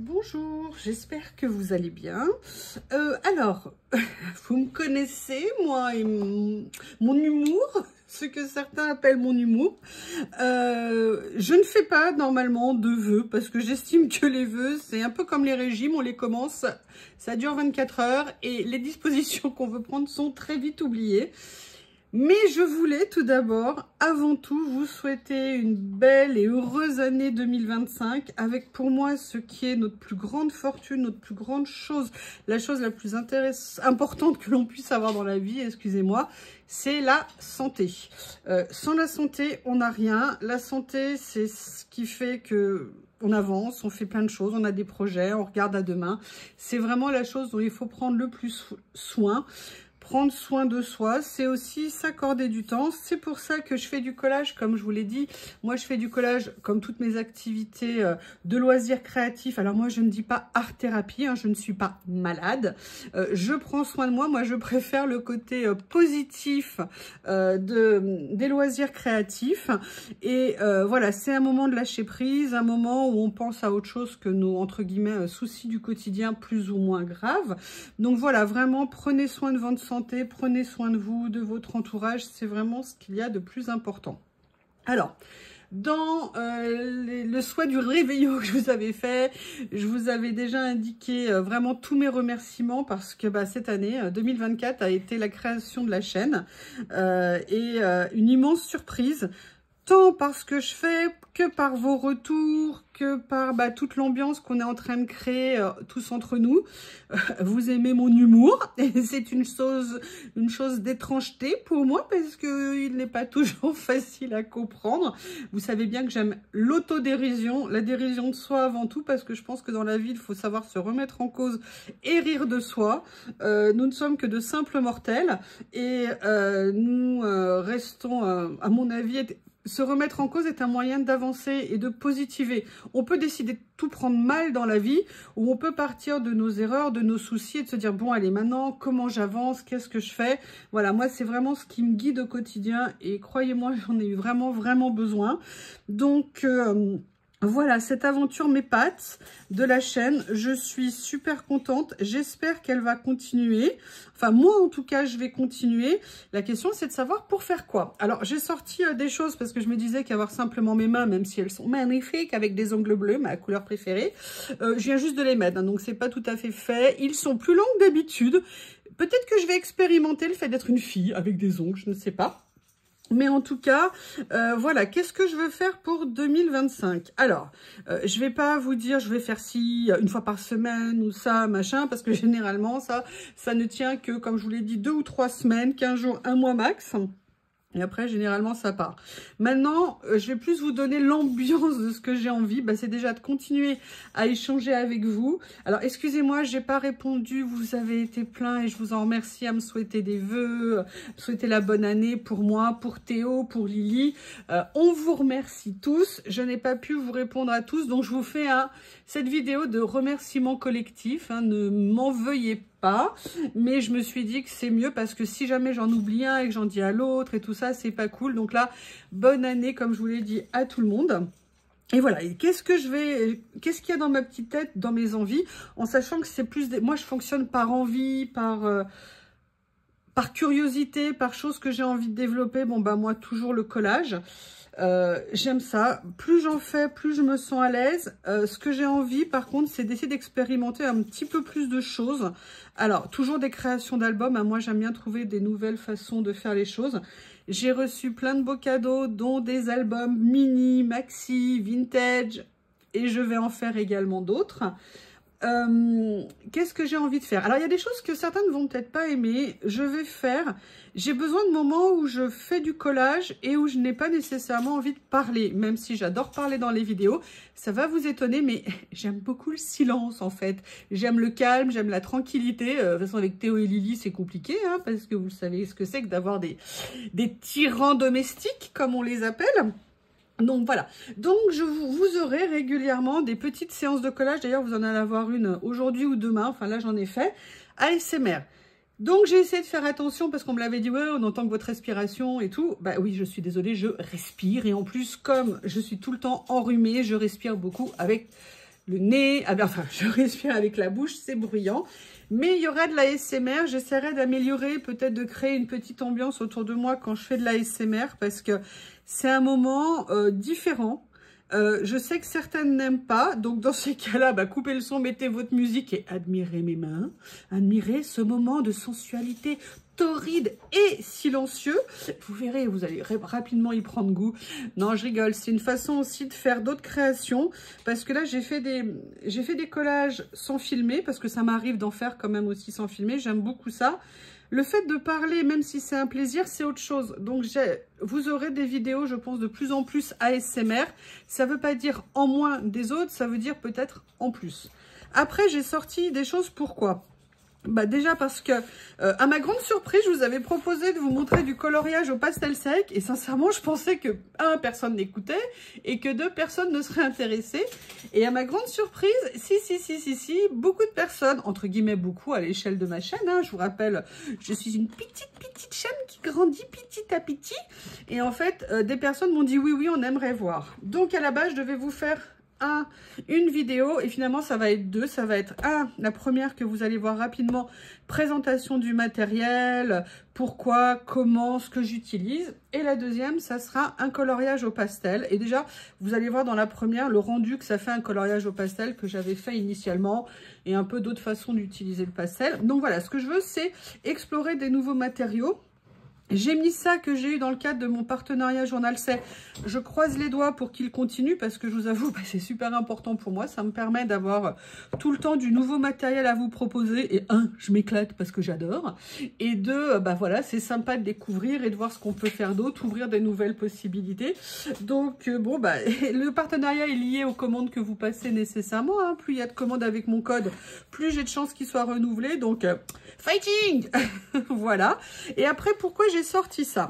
Bonjour, j'espère que vous allez bien. Alors, vous me connaissez, moi et mon humour, ce que certains appellent mon humour. Je ne fais pas normalement de vœux parce que j'estime que les vœux, c'est un peu comme les régimes, on les commence, ça dure 24 heures et les dispositions qu'on veut prendre sont très vite oubliées. Mais je voulais tout d'abord, avant tout, vous souhaiter une belle et heureuse année 2025 avec pour moi ce qui est notre plus grande fortune, notre plus grande chose, la chose la plus importante que l'on puisse avoir dans la vie, excusez-moi, c'est la santé. Sans la santé, on n'a rien. La santé, c'est ce qui fait que on avance, on fait plein de choses, on a des projets, on regarde à demain. C'est vraiment la chose dont il faut prendre le plus soin. Prendre soin de soi, c'est aussi s'accorder du temps. C'est pour ça que je fais du collage, comme je vous l'ai dit. Moi, je fais du collage comme toutes mes activités de loisirs créatifs. Alors moi, je ne dis pas art-thérapie, hein, je ne suis pas malade. Je prends soin de moi. Moi, je préfère le côté positif des loisirs créatifs. Et voilà, c'est un moment de lâcher prise, un moment où on pense à autre chose que nos, entre guillemets, soucis du quotidien plus ou moins graves. Donc voilà, vraiment, prenez soin de votre santé. Prenez soin de vous, de votre entourage, c'est vraiment ce qu'il y a de plus important. Alors, dans le souhait du réveillon que je vous avais fait, je vous avais déjà indiqué vraiment tous mes remerciements parce que cette année, 2024, a été la création de la chaîne et une immense surprise. Tant par ce que je fais, que par vos retours, que par toute l'ambiance qu'on est en train de créer tous entre nous. Vous aimez mon humour et c'est une chose d'étrangeté pour moi parce qu'il n'est pas toujours facile à comprendre. Vous savez bien que j'aime l'autodérision, la dérision de soi avant tout parce que je pense que dans la vie, il faut savoir se remettre en cause et rire de soi. Nous ne sommes que de simples mortels et nous restons, à mon avis, se remettre en cause est un moyen d'avancer et de positiver. On peut décider de tout prendre mal dans la vie ou on peut partir de nos erreurs, de nos soucis et de se dire bon allez maintenant comment j'avance, qu'est-ce que je fais. Voilà, moi c'est vraiment ce qui me guide au quotidien et croyez-moi j'en ai eu vraiment besoin. Donc voilà, cette aventure m'épate de la chaîne. Je suis super contente. J'espère qu'elle va continuer. Enfin, moi, en tout cas, je vais continuer. La question, c'est de savoir pour faire quoi. Alors, j'ai sorti des choses parce que je me disais qu'avoir simplement mes mains, même si elles sont magnifiques, avec des ongles bleus, ma couleur préférée, je viens juste de les mettre. Hein, donc, c'est pas tout à fait fait. Ils sont plus longs que d'habitude. Peut-être que je vais expérimenter le fait d'être une fille avec des ongles, je ne sais pas. Mais en tout cas, voilà, qu'est-ce que je veux faire pour 2025? Alors, je vais pas vous dire, je vais faire ci une fois par semaine ou ça, machin, parce que généralement, ça ne tient que, comme je vous l'ai dit, 2 ou 3 semaines, 15 jours, 1 mois max. Et après, généralement, ça part. Maintenant, je vais plus vous donner l'ambiance de ce que j'ai envie. C'est déjà de continuer à échanger avec vous. Alors, excusez-moi, j'ai pas répondu. Vous avez été plein et je vous en remercie à me souhaiter des vœux, souhaiter la bonne année pour moi, pour Théo, pour Lily. On vous remercie tous. Je n'ai pas pu vous répondre à tous. Donc, je vous fais cette vidéo de remerciement collectif. Hein, ne m'en veuillez pas, mais je me suis dit que c'est mieux parce que si jamais j'en oublie un et que j'en dis à l'autre et tout ça, c'est pas cool. Donc là, bonne année, comme je vous l'ai dit, à tout le monde. Et voilà, et qu'est-ce qu'il y a dans ma petite tête, dans mes envies, en sachant que c'est plus moi je fonctionne par envie, par curiosité, par choses que j'ai envie de développer. Bon moi toujours le collage. J'aime ça, plus j'en fais, plus je me sens à l'aise. Ce que j'ai envie par contre, c'est d'essayer d'expérimenter un petit peu plus de choses. Alors, toujours des créations d'albums, hein. Moi j'aime bien trouver des nouvelles façons de faire les choses. J'ai reçu plein de beaux cadeaux, dont des albums mini, maxi, vintage, et je vais en faire également d'autres. Qu'est-ce que j'ai envie de faire? Alors, il y a des choses que certains ne vont peut-être pas aimer. Je vais faire... J'ai besoin de moments où je fais du collage et où je n'ai pas nécessairement envie de parler. Même si j'adore parler dans les vidéos. Ça va vous étonner, mais j'aime beaucoup le silence, en fait. J'aime le calme, j'aime la tranquillité. De toute façon, avec Théo et Lily, c'est compliqué, hein, parce que vous savez ce que c'est que d'avoir des tyrans domestiques, comme on les appelle. Donc voilà, donc vous aurez régulièrement des petites séances de collage. D'ailleurs, vous en allez avoir une aujourd'hui ou demain. Enfin là, j'en ai fait. ASMR. Donc j'ai essayé de faire attention parce qu'on me l'avait dit, ouais, on entend que votre respiration et tout. Oui, je suis désolée, je respire. Et en plus, comme je suis tout le temps enrhumée, je respire beaucoup avec le nez, enfin, je respire avec la bouche, c'est bruyant. Mais il y aura de l'ASMR, j'essaierai d'améliorer, peut-être de créer une petite ambiance autour de moi quand je fais de l'ASMR, parce que c'est un moment différent. Je sais que certaines n'aiment pas, donc dans ces cas-là, coupez le son, mettez votre musique et admirez mes mains. Admirez ce moment de sensualité torride et silencieux. Vous verrez, vous allez rapidement y prendre goût. Non, je rigole, c'est une façon aussi de faire d'autres créations, parce que là, j'ai fait des collages sans filmer, parce que ça m'arrive d'en faire quand même aussi sans filmer, j'aime beaucoup ça. Le fait de parler, même si c'est un plaisir, c'est autre chose. Donc, vous aurez des vidéos, je pense, de plus en plus ASMR. Ça ne veut pas dire en moins des autres, ça veut dire peut-être en plus. Après, j'ai sorti des choses, pourquoi ? Déjà parce que, à ma grande surprise, je vous avais proposé de vous montrer du coloriage au pastel sec. Et sincèrement, je pensais que, 1, personne n'écoutait et que 2, personne ne serait intéressé. Et à ma grande surprise, si, beaucoup de personnes, entre guillemets beaucoup à l'échelle de ma chaîne. Hein, je vous rappelle, je suis une petite chaîne qui grandit petit à petit. Et en fait, des personnes m'ont dit oui, on aimerait voir. Donc à la base, je devais vous faire une vidéo et finalement ça va être 2, ça va être la première que vous allez voir rapidement, présentation du matériel, pourquoi, comment, ce que j'utilise, et la deuxième ça sera un coloriage au pastel. Et déjà vous allez voir dans la première le rendu que ça fait un coloriage au pastel que j'avais fait initialement et un peu d'autres façons d'utiliser le pastel. Donc voilà, ce que je veux c'est explorer des nouveaux matériaux. J'ai mis ça que j'ai eu dans le cadre de mon partenariat Journal C. Je croise les doigts pour qu'il continue parce que je vous avoue, c'est super important pour moi. Ça me permet d'avoir tout le temps du nouveau matériel à vous proposer. Et 1, je m'éclate parce que j'adore. Et 2, voilà, c'est sympa de découvrir et de voir ce qu'on peut faire d'autre, ouvrir des nouvelles possibilités. Donc, le partenariat est lié aux commandes que vous passez nécessairement. Hein. Plus il y a de commandes avec mon code, plus j'ai de chances qu'il soit renouvelé. Donc, fighting. Voilà. Et après, pourquoi j'ai sorti ça?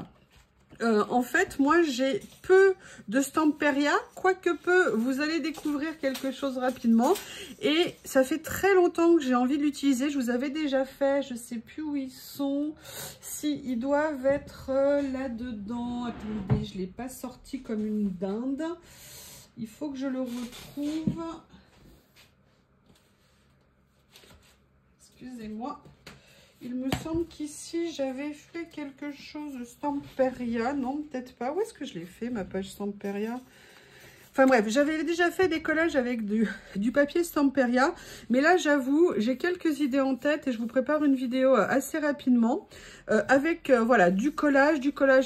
En fait, moi, j'ai peu de Stamperia, quoique peu, vous allez découvrir quelque chose rapidement. Et ça fait très longtemps que j'ai envie de l'utiliser. Je vous avais déjà fait, je sais plus où ils sont. Si, ils doivent être là-dedans. Attendez, je ne l'ai pas sorti comme une dinde. Il faut que je le retrouve. Excusez-moi. Il me semble qu'ici, j'avais fait quelque chose de Stamperia. Non, peut-être pas. Où est-ce que je l'ai fait, ma page Stamperia? Enfin bref, j'avais déjà fait des collages avec du papier Stamperia. Mais là, j'avoue, j'ai quelques idées en tête et je vous prépare une vidéo assez rapidement. Avec, voilà, du collage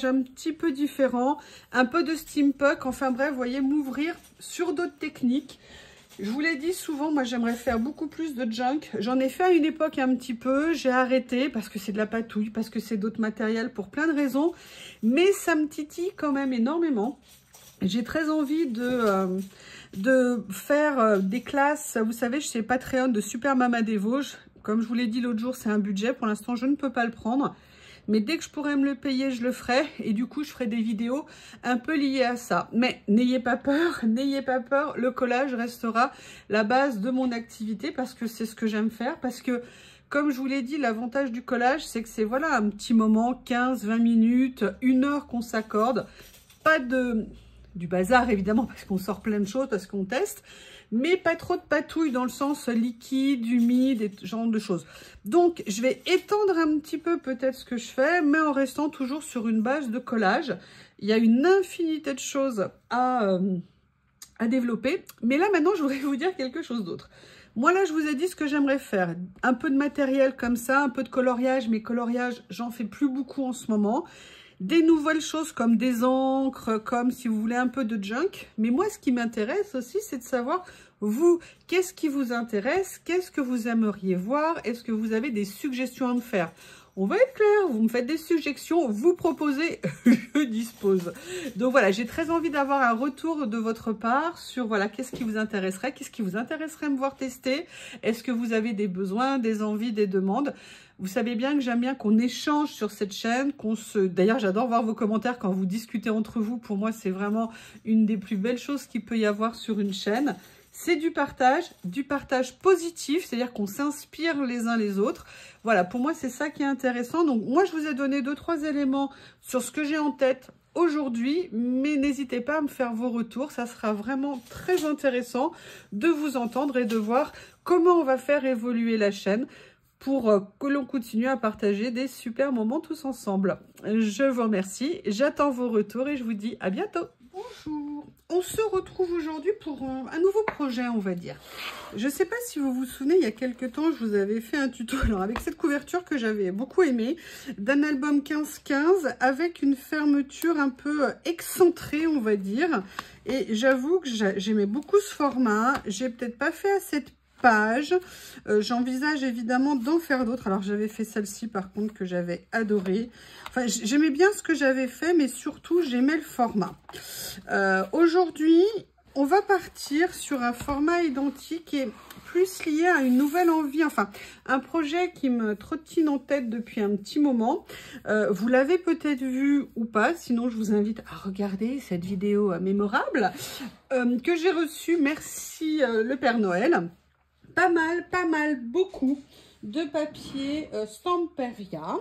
un petit peu différent. Un peu de steampunk. Enfin bref, vous voyez, m'ouvrir sur d'autres techniques. Je vous l'ai dit souvent, moi j'aimerais faire beaucoup plus de junk. J'en ai fait à une époque un petit peu, j'ai arrêté parce que c'est de la patouille, parce que c'est d'autres matériels pour plein de raisons. Mais ça me titille quand même énormément. J'ai très envie de faire des classes, vous savez, chez Patreon de Super Mama des Vosges. Comme je vous l'ai dit l'autre jour, c'est un budget, pour l'instant je ne peux pas le prendre. Mais dès que je pourrai me le payer, je le ferai. Et du coup, je ferai des vidéos un peu liées à ça. Mais n'ayez pas peur, le collage restera la base de mon activité parce que c'est ce que j'aime faire. Parce que, comme je vous l'ai dit, l'avantage du collage, c'est que c'est voilà un petit moment, 15-20 minutes, 1 heure qu'on s'accorde. Pas du bazar, évidemment, parce qu'on sort plein de choses, parce qu'on teste. Mais pas trop de patouille dans le sens liquide, humide et ce genre de choses. Donc, je vais étendre un petit peu peut-être ce que je fais, mais en restant toujours sur une base de collage. Il y a une infinité de choses à développer. Mais là, maintenant, je voudrais vous dire quelque chose d'autre. Moi, là, je vous ai dit ce que j'aimerais faire. Un peu de matériel comme ça, un peu de coloriage. Mais coloriage, j'en fais plus beaucoup en ce moment. Des nouvelles choses comme des encres, comme si vous voulez un peu de junk. Mais moi, ce qui m'intéresse aussi, c'est de savoir, vous, qu'est-ce qui vous intéresse? Qu'est-ce que vous aimeriez voir? Est-ce que vous avez des suggestions à me faire? On va être clair, vous me faites des suggestions, vous proposez, je dispose. Donc voilà, j'ai très envie d'avoir un retour de votre part sur voilà qu'est-ce qui vous intéresserait à me voir tester. Est-ce que vous avez des besoins, des envies, des demandes? Vous savez bien que j'aime bien qu'on échange sur cette chaîne, D'ailleurs, j'adore voir vos commentaires quand vous discutez entre vous. Pour moi, c'est vraiment une des plus belles choses qu'il peut y avoir sur une chaîne. C'est du partage positif, c'est-à-dire qu'on s'inspire les uns les autres. Voilà, pour moi, c'est ça qui est intéressant. Donc, moi, je vous ai donné 2-3 éléments sur ce que j'ai en tête aujourd'hui, mais n'hésitez pas à me faire vos retours. Ça sera vraiment très intéressant de vous entendre et de voir comment on va faire évoluer la chaîne pour que l'on continue à partager des super moments tous ensemble. Je vous remercie, j'attends vos retours et je vous dis à bientôt. Bonjour, on se retrouve aujourd'hui pour un nouveau projet, on va dire. Je ne sais pas si vous vous souvenez, il y a quelques temps, je vous avais fait un tuto alors, avec cette couverture que j'avais beaucoup aimée, d'un album 15-15 avec une fermeture un peu excentrée, on va dire. Et j'avoue que j'aimais beaucoup ce format, j'ai peut-être pas fait assez de pages. J'envisage évidemment d'en faire d'autres. Alors j'avais fait celle-ci par contre que j'avais adorée. Enfin, j'aimais bien ce que j'avais fait, mais surtout j'aimais le format. Aujourd'hui, on va partir sur un format identique et plus lié à une nouvelle envie, enfin un projet qui me trottine en tête depuis un petit moment. Vous l'avez peut-être vu ou pas, sinon je vous invite à regarder cette vidéo mémorable que j'ai reçue. Merci le Père Noël. Pas mal, beaucoup de papier Stamperia,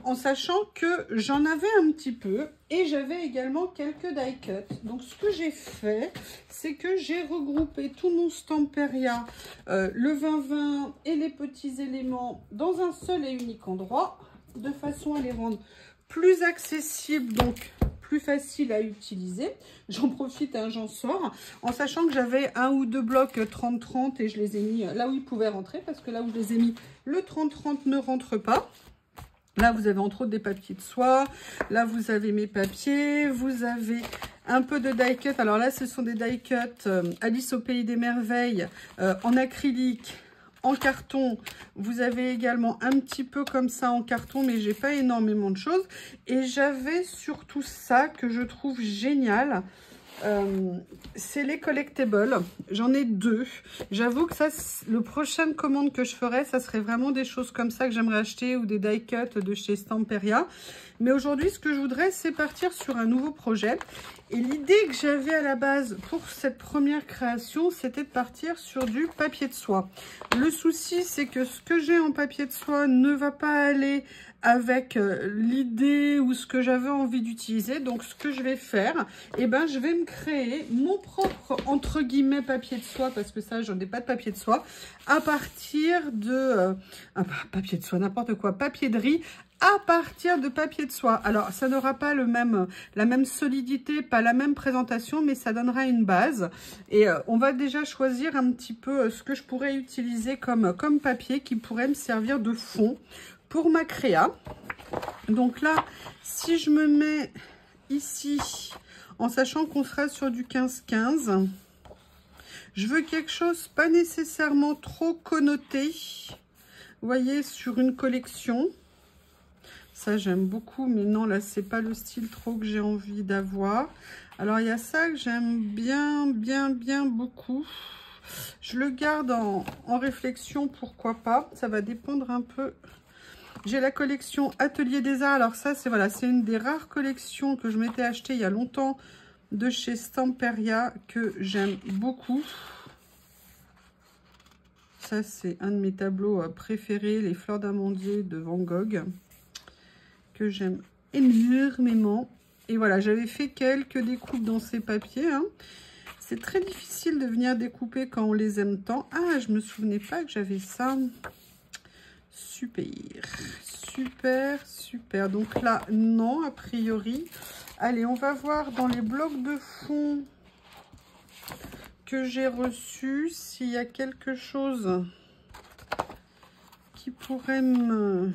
en sachant que j'en avais un petit peu et j'avais également quelques die cuts. Donc ce que j'ai fait, c'est que j'ai regroupé tout mon Stamperia, le 2020 et les petits éléments dans un seul et unique endroit, de façon à les rendre plus accessibles, donc plus facile à utiliser. J'en profite, hein, j'en sors, en sachant que j'avais un ou deux blocs 30-30 et je les ai mis là où ils pouvaient rentrer, parce que là où je les ai mis, le 30-30 ne rentre pas. Là, vous avez entre autres des papiers de soie. Là, vous avez mes papiers. Vous avez un peu de die cut. Alors là, ce sont des die cut Alice au Pays des Merveilles en acrylique, en carton. Vous avez également un petit peu comme ça en carton, mais j'ai pas énormément de choses. Et j'avais surtout ça que je trouve génial. C'est les collectibles. J'en ai deux. J'avoue que ça, le prochaine commande que je ferai, ça serait vraiment des choses comme ça que j'aimerais acheter, ou des die cut de chez Stamperia. Mais aujourd'hui, ce que je voudrais, c'est partir sur un nouveau projet. Et l'idée que j'avais à la base pour cette première création, c'était de partir sur du papier de soie. Le souci, c'est que ce que j'ai en papier de soie ne va pas aller avec l'idée ou ce que j'avais envie d'utiliser. Donc ce que je vais faire, eh ben, je vais me créer mon propre entre guillemets papier de soie, parce que ça, j'en ai pas de papier de soie, à partir de papier de soie, n'importe quoi, papier de riz à partir de papier de soie. Alors ça n'aura pas la même solidité, pas la même présentation, mais ça donnera une base. Et on va déjà choisir un petit peu ce que je pourrais utiliser comme papier qui pourrait me servir de fond pour ma créa. Donc là, si je me mets ici, en sachant qu'on sera sur du 15-15, je veux quelque chose pas nécessairement trop connoté. Vous voyez, sur une collection. Ça, j'aime beaucoup, mais non, là, c'est pas le style trop que j'ai envie d'avoir. Alors, il y a ça que j'aime bien beaucoup. Je le garde en réflexion, pourquoi pas. Ça va dépendre un peu. J'ai la collection Atelier des Arts. Alors ça, c'est voilà, c'est une des rares collections que je m'étais achetée il y a longtemps de chez Stamperia que j'aime beaucoup. Ça, c'est un de mes tableaux préférés, les fleurs d'amandier de Van Gogh, que j'aime énormément. Et voilà, j'avais fait quelques découpes dans ces papiers. Hein. C'est très difficile de venir découper quand on les aime tant. Ah, je me souvenais pas que j'avais ça. Super, super. Donc là, non, a priori. Allez, on va voir dans les blocs de fond que j'ai reçus s'il y a quelque chose qui pourrait me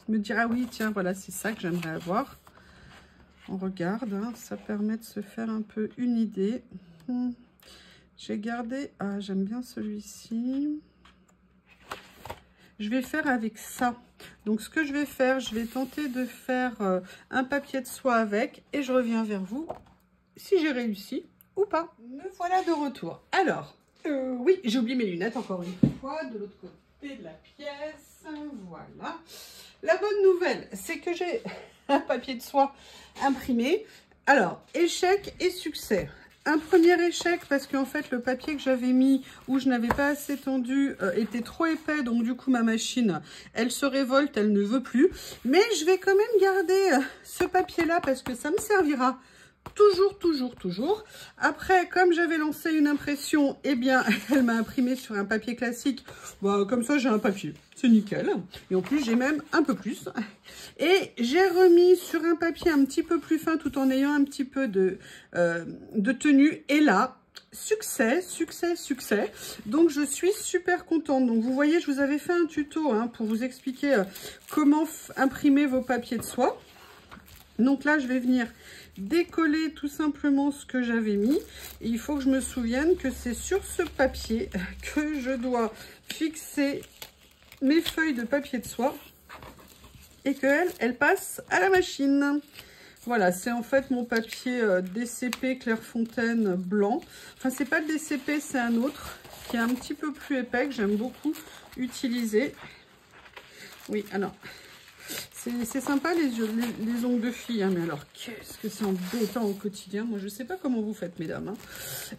dire, ah oui, tiens, voilà, c'est ça que j'aimerais avoir. On regarde, hein, ça permet de se faire un peu une idée. J'ai gardé, ah, j'aime bien celui-ci. Je vais faire avec ça. Donc, ce que je vais faire, je vais tenter de faire un papier de soie avec et je reviens vers vous si j'ai réussi ou pas. Me voilà de retour. Alors, oui, j'ai oublié mes lunettes encore une fois de l'autre côté de la pièce. Voilà. La bonne nouvelle, c'est que j'ai un papier de soie imprimé. Alors, échec et succès. un premier échec parce qu'en fait le papier que j'avais mis où je n'avais pas assez tendu était trop épais, donc du coup ma machine elle se révolte, elle ne veut plus. Mais je vais quand même garder ce papier là parce que ça me servira toujours. Après, comme j'avais lancé une impression, eh bien elle m'a imprimé sur un papier classique. Bah, comme ça j'ai un papier, c'est nickel. Et en plus j'ai même un peu plus. Et j'ai remis sur un papier un petit peu plus fin tout en ayant un petit peu de tenue. Et là, succès. Donc je suis super contente. Donc vous voyez, je vous avais fait un tuto hein, pour vous expliquer comment imprimer vos papiers de soie. Donc là, je vais venir décoller tout simplement ce que j'avais mis. Et il faut que je me souvienne que c'est sur ce papier que je dois fixer mes feuilles de papier de soie et qu'elles passent à la machine. Voilà, c'est en fait mon papier DCP Clairefontaine blanc. Enfin, c'est pas le DCP, c'est un autre qui est un petit peu plus épais, que j'aime beaucoup utiliser. Oui, alors, c'est sympa les ongles de fille, hein, mais alors, qu'est-ce que c'est embêtant au quotidien. Moi, je sais pas comment vous faites, mesdames. Hein.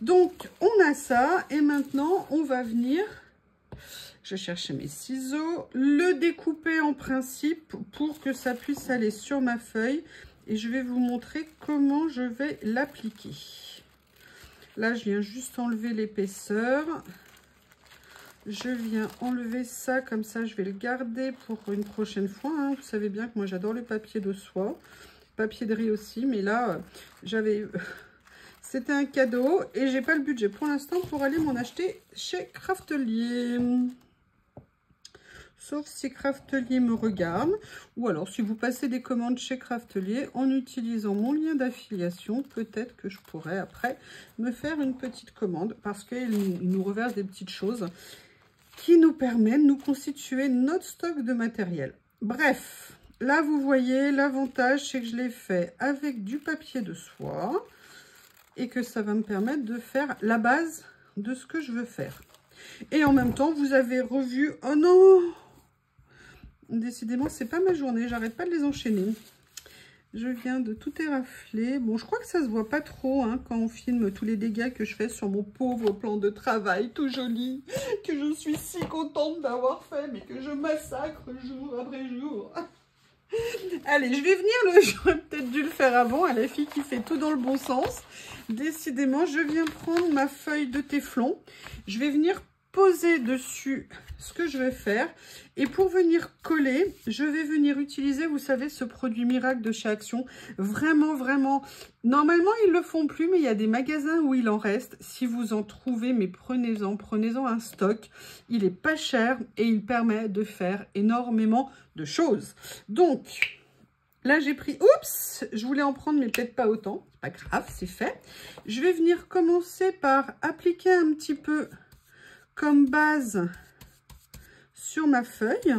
Donc, on a ça, et maintenant, on va venir... Je cherche mes ciseaux, le découper en principe pour que ça puisse aller sur ma feuille. Et je vais vous montrer comment je vais l'appliquer. Là, je viens juste enlever l'épaisseur. Je viens enlever ça, comme ça, je vais le garder pour une prochaine fois. Hein. Vous savez bien que moi, j'adore le papier de soie. Papier de riz aussi, mais là, j'avais... C'était un cadeau et j'ai pas le budget pour l'instant pour aller m'en acheter chez Craftelier. Sauf si Craftelier me regarde, ou alors si vous passez des commandes chez Craftelier en utilisant mon lien d'affiliation, peut-être que je pourrais après me faire une petite commande parce qu'ils nous reversent des petites choses qui nous permettent de nous constituer notre stock de matériel. Bref, là vous voyez, l'avantage c'est que je l'ai fait avec du papier de soie et que ça va me permettre de faire la base de ce que je veux faire. Et en même temps, vous avez revu... Oh non! Décidément, c'est pas ma journée, j'arrête pas de les enchaîner. Je viens de tout érafler. Bon, je crois que ça se voit pas trop hein, quand on filme tous les dégâts que je fais sur mon pauvre plan de travail tout joli, que je suis si contente d'avoir fait, mais que je massacre jour après jour. Allez, je vais venir, j'aurais peut-être dû le faire avant, à la fille qui fait tout dans le bon sens. Décidément, je viens prendre ma feuille de téflon. Je vais venir poser dessus ce que je vais faire. Et pour venir coller, je vais venir utiliser, vous savez, ce produit miracle de chez Action. Vraiment, normalement, ils le font plus, mais il y a des magasins où il en reste. Si vous en trouvez, mais prenez-en un stock. Il est pas cher et il permet de faire énormément de choses. Donc, là, j'ai pris... Oups! Je voulais en prendre, mais peut-être pas autant. C'est pas grave, c'est fait. Je vais venir commencer par appliquer un petit peu comme base sur ma feuille.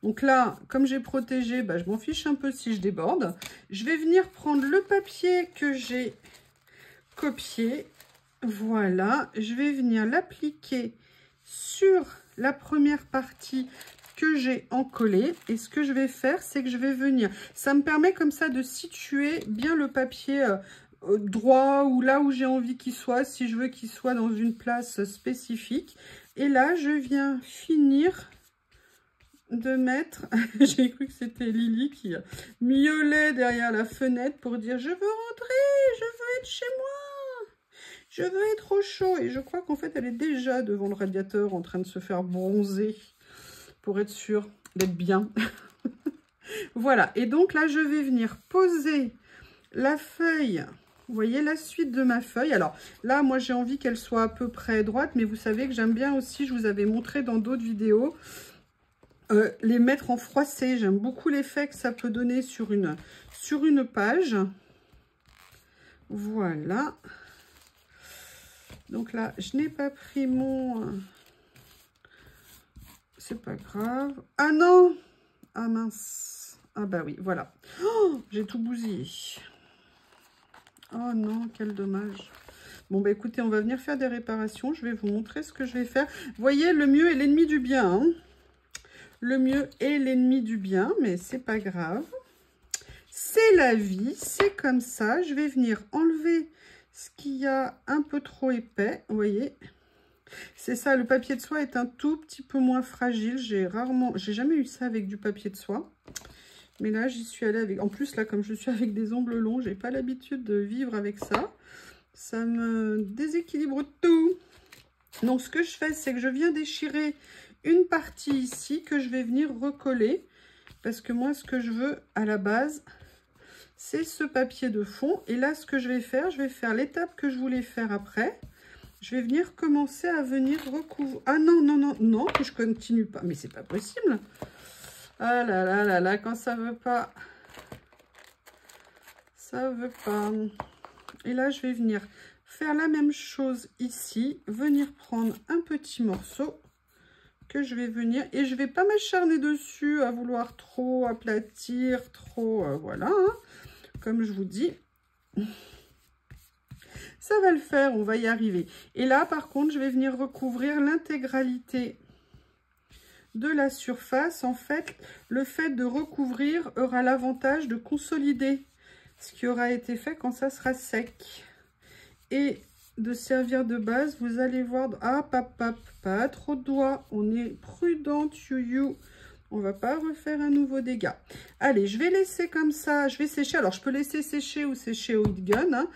Donc là, comme j'ai protégé, bah, je m'en fiche un peu si je déborde. Je vais venir prendre le papier que j'ai copié. Voilà, je vais venir l'appliquer sur la première partie que j'ai encollée. Et ce que je vais faire, c'est que je vais venir... Ça me permet comme ça de situer bien le papier droit ou là où j'ai envie qu'il soit, si je veux qu'il soit dans une place spécifique. Et là, je viens finir de mettre... J'ai cru que c'était Lily qui miaulait derrière la fenêtre pour dire « Je veux rentrer, je veux être chez moi, je veux être au chaud ». Et je crois qu'en fait, elle est déjà devant le radiateur en train de se faire bronzer pour être sûre d'être bien. Voilà, et donc là, je vais venir poser la feuille... Vous voyez la suite de ma feuille. Alors là, moi, j'ai envie qu'elle soit à peu près droite, mais vous savez que j'aime bien aussi, je vous avais montré dans d'autres vidéos, les mettre en froissé. J'aime beaucoup l'effet que ça peut donner sur une page. Voilà. Donc là, je n'ai pas pris mon... C'est pas grave. Ah non! Ah mince. Ah bah oui, voilà. Oh, j'ai tout bousillé. Oh non, quel dommage. Bon, bah écoutez, on va venir faire des réparations. Je vais vous montrer ce que je vais faire. Vous voyez, le mieux est l'ennemi du bien. Hein. Le mieux est l'ennemi du bien, mais c'est pas grave. C'est la vie, c'est comme ça. Je vais venir enlever ce qu'il y a un peu trop épais, vous voyez. C'est ça, le papier de soie est un tout petit peu moins fragile. J'ai jamais eu ça avec du papier de soie. Mais là, j'y suis allée avec... En plus, là, comme je suis avec des ongles longs, j'ai pas l'habitude de vivre avec ça. Ça me déséquilibre tout. Donc, ce que je fais, c'est que je viens déchirer une partie ici que je vais venir recoller. Parce que moi, ce que je veux à la base, c'est ce papier de fond. Et là, ce que je vais faire l'étape que je voulais faire après. Je vais venir commencer à venir recouvrir. Ah non, non, non, non, que je continue pas. Mais c'est pas possible. Ah là là là là, quand ça veut pas. Ça veut pas. Et là, je vais venir faire la même chose ici. Venir prendre un petit morceau que je vais venir. Et je vais pas m'acharner dessus à vouloir trop aplatir, trop... voilà, hein, comme je vous dis. Ça va le faire, on va y arriver. Et là, par contre, je vais venir recouvrir l'intégralité de la surface. En fait, le fait de recouvrir aura l'avantage de consolider ce qui aura été fait quand ça sera sec. Et de servir de base, vous allez voir... Ah, pas trop de doigts. On est prudent, you. On va pas refaire un nouveau dégât. Allez, je vais laisser comme ça. Je vais sécher. Alors, je peux laisser sécher ou sécher au heat gun. Hein.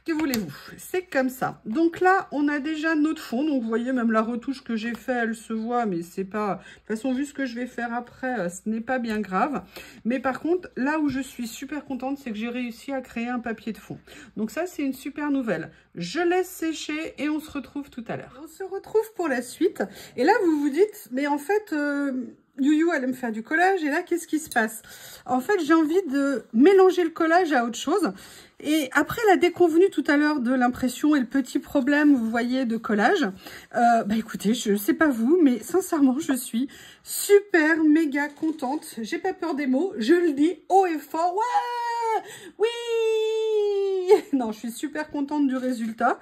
Que voulez-vous? C'est comme ça. Donc là, on a déjà notre fond. Donc, vous voyez, même la retouche que j'ai fait, elle se voit. Mais c'est pas... De toute façon, vu ce que je vais faire après, ce n'est pas bien grave. Mais par contre, là où je suis super contente, c'est que j'ai réussi à créer un papier de fond. Donc ça, c'est une super nouvelle. Je laisse sécher et on se retrouve tout à l'heure. On se retrouve pour la suite. Et là, vous vous dites, mais en fait... Youyou, elle aime faire du collage. Et là, qu'est-ce qui se passe? En fait, j'ai envie de mélanger le collage à autre chose. Et après la déconvenue tout à l'heure de l'impression et le petit problème, vous voyez, de collage, bah écoutez, je sais pas vous, mais sincèrement, je suis super méga contente. J'ai pas peur des mots, je le dis haut et fort. Ouais, oui. Non, je suis super contente du résultat.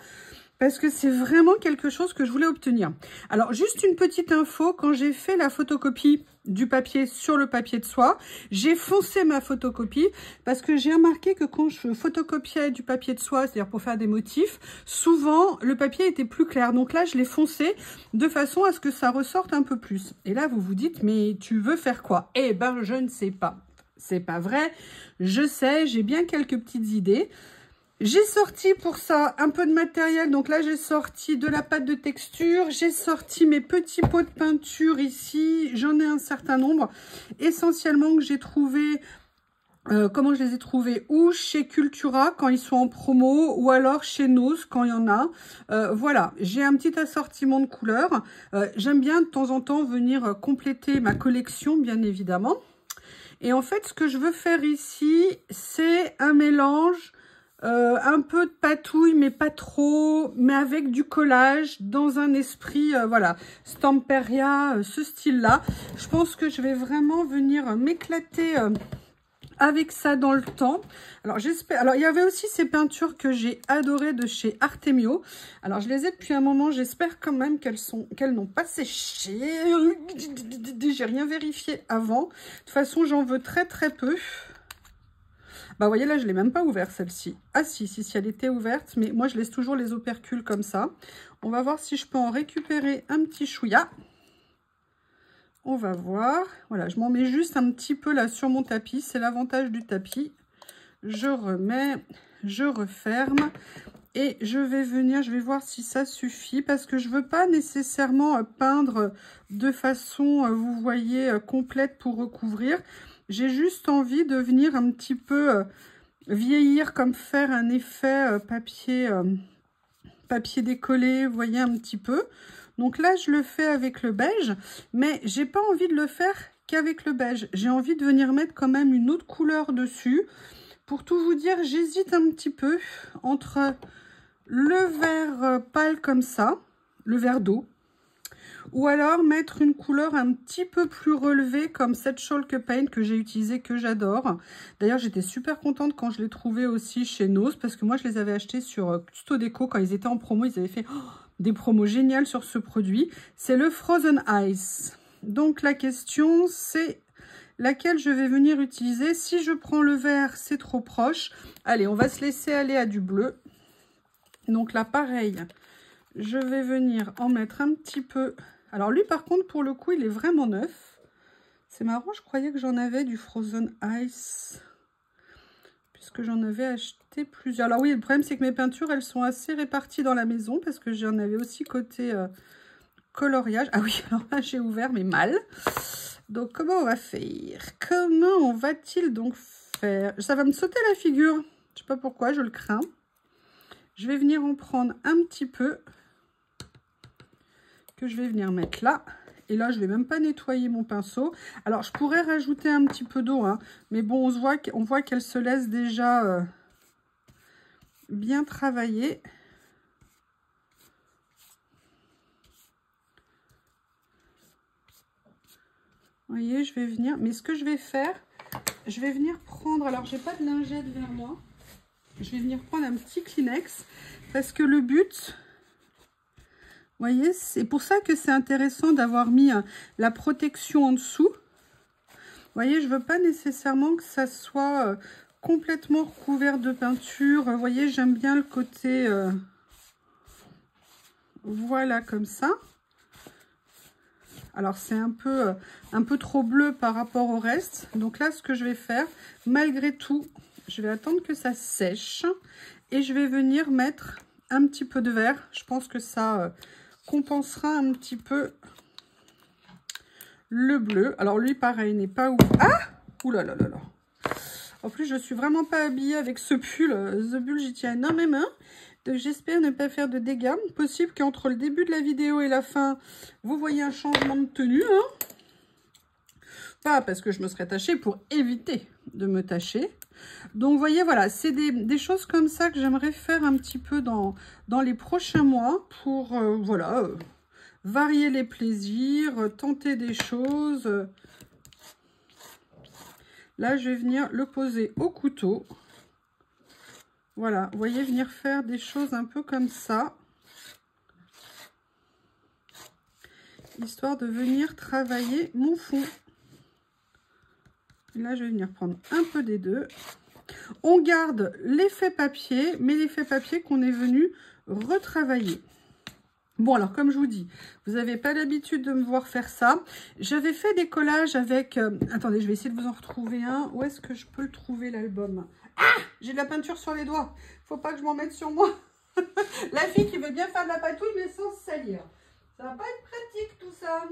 Parce que c'est vraiment quelque chose que je voulais obtenir. Alors, juste une petite info, quand j'ai fait la photocopie du papier sur le papier de soie, j'ai foncé ma photocopie parce que j'ai remarqué que quand je photocopiais du papier de soie, c'est-à-dire pour faire des motifs, souvent le papier était plus clair. Donc là, je l'ai foncé de façon à ce que ça ressorte un peu plus. Et là, vous vous dites, mais tu veux faire quoi? Eh ben, je ne sais pas. C'est pas vrai. Je sais, j'ai bien quelques petites idées. J'ai sorti pour ça un peu de matériel. Donc là, j'ai sorti de la pâte de texture. J'ai sorti mes petits pots de peinture ici. J'en ai un certain nombre. Essentiellement que j'ai trouvé... comment je les ai trouvés? Ou chez Cultura quand ils sont en promo. Ou alors chez Nose quand il y en a. Voilà, j'ai un petit assortiment de couleurs. J'aime bien de temps en temps venir compléter ma collection, bien évidemment. Et en fait, ce que je veux faire ici, c'est un mélange... un peu de patouille, mais pas trop, mais avec du collage, dans un esprit, voilà, Stamperia, ce style-là. Je pense que je vais vraiment venir m'éclater avec ça dans le temps. Alors, j'espère... Alors, il y avait aussi ces peintures que j'ai adorées de chez Artemio. Alors, je les ai depuis un moment. J'espère quand même qu'elles n'ont pas séché. J'ai rien vérifié avant. De toute façon, j'en veux très, très peu. Bah, vous voyez, là, je ne l'ai même pas ouverte, celle-ci. Ah, si, elle était ouverte, mais moi, je laisse toujours les opercules comme ça. On va voir si je peux en récupérer un petit chouïa. On va voir. Voilà, je m'en mets juste un petit peu là sur mon tapis. C'est l'avantage du tapis. Je remets, je referme. Et je vais venir, je vais voir si ça suffit. Parce que je ne veux pas nécessairement peindre de façon, vous voyez, complète pour recouvrir. J'ai juste envie de venir un petit peu vieillir, comme faire un effet papier décollé, vous voyez un petit peu. Donc là, je le fais avec le beige, mais j'ai pas envie de le faire qu'avec le beige. J'ai envie de venir mettre quand même une autre couleur dessus. Pour tout vous dire, j'hésite un petit peu entre le vert pâle comme ça, le vert d'eau, ou alors mettre une couleur un petit peu plus relevée comme cette Chalk Paint que j'ai utilisée, que j'adore. D'ailleurs, j'étais super contente quand je l'ai trouvé aussi chez Nose parce que moi, je les avais achetés sur Custo Déco quand ils étaient en promo. Ils avaient fait des promos géniales sur ce produit. C'est le Frozen Ice. Donc, la question, c'est laquelle je vais venir utiliser. Si je prends le vert, c'est trop proche. Allez, on va se laisser aller à du bleu. Donc là, pareil, je vais venir en mettre un petit peu. Alors lui, par contre, pour le coup, il est vraiment neuf. C'est marrant, je croyais que j'en avais du Frozen Ice, puisque j'en avais acheté plusieurs. Alors oui, le problème, c'est que mes peintures, elles sont assez réparties dans la maison, parce que j'en avais aussi côté coloriage. Ah oui, alors là, j'ai ouvert, mais mal. Donc, comment on va faire? Comment on va-t-il donc faire? Ça va me sauter la figure. Je sais pas pourquoi, je le crains. Je vais venir en prendre un petit peu, que je vais venir mettre là. Et là, je ne vais même pas nettoyer mon pinceau. Alors, je pourrais rajouter un petit peu d'eau, hein, mais bon, on voit qu'elle se laisse déjà bien travailler. Vous voyez, je vais venir... Mais ce que je vais faire, je vais venir prendre... Alors, j'ai pas de lingette vers moi. Je vais venir prendre un petit Kleenex, parce que le but... Vous voyez, c'est pour ça que c'est intéressant d'avoir mis la protection en dessous. Vous voyez, je ne veux pas nécessairement que ça soit complètement recouvert de peinture. Vous voyez, j'aime bien le côté... voilà, comme ça. Alors, c'est un peu trop bleu par rapport au reste. Donc là, ce que je vais faire, malgré tout, je vais attendre que ça sèche. Et je vais venir mettre un petit peu de vert. Je pense que ça... compensera un petit peu le bleu. Alors lui, pareil, n'est pas où... Ah! Ouh là là là là. En plus, je suis vraiment pas habillée avec ce pull. The Bull, j'y tiens énormément. Donc j'espère ne pas faire de dégâts. Possible qu'entre le début de la vidéo et la fin, vous voyez un changement de tenue. Hein. Pas parce que je me serais tachée, pour éviter de me tacher. Donc, vous voyez, voilà, c'est des choses comme ça que j'aimerais faire un petit peu dans les prochains mois pour, voilà, varier les plaisirs, tenter des choses. Là, je vais venir le poser au couteau. Voilà, vous voyez, venir faire des choses un peu comme ça. Histoire de venir travailler mon fond. Là, je vais venir prendre un peu des deux. On garde l'effet papier, mais l'effet papier qu'on est venu retravailler. Bon, alors, comme je vous dis, vous n'avez pas l'habitude de me voir faire ça. J'avais fait des collages avec... attendez, je vais essayer de vous en retrouver un. Où est-ce que je peux le trouver, l'album? Ah! J'ai de la peinture sur les doigts. Faut pas que je m'en mette sur moi. La fille qui veut bien faire de la patouille, mais sans se salir. Ça va pas être pratique, tout ça.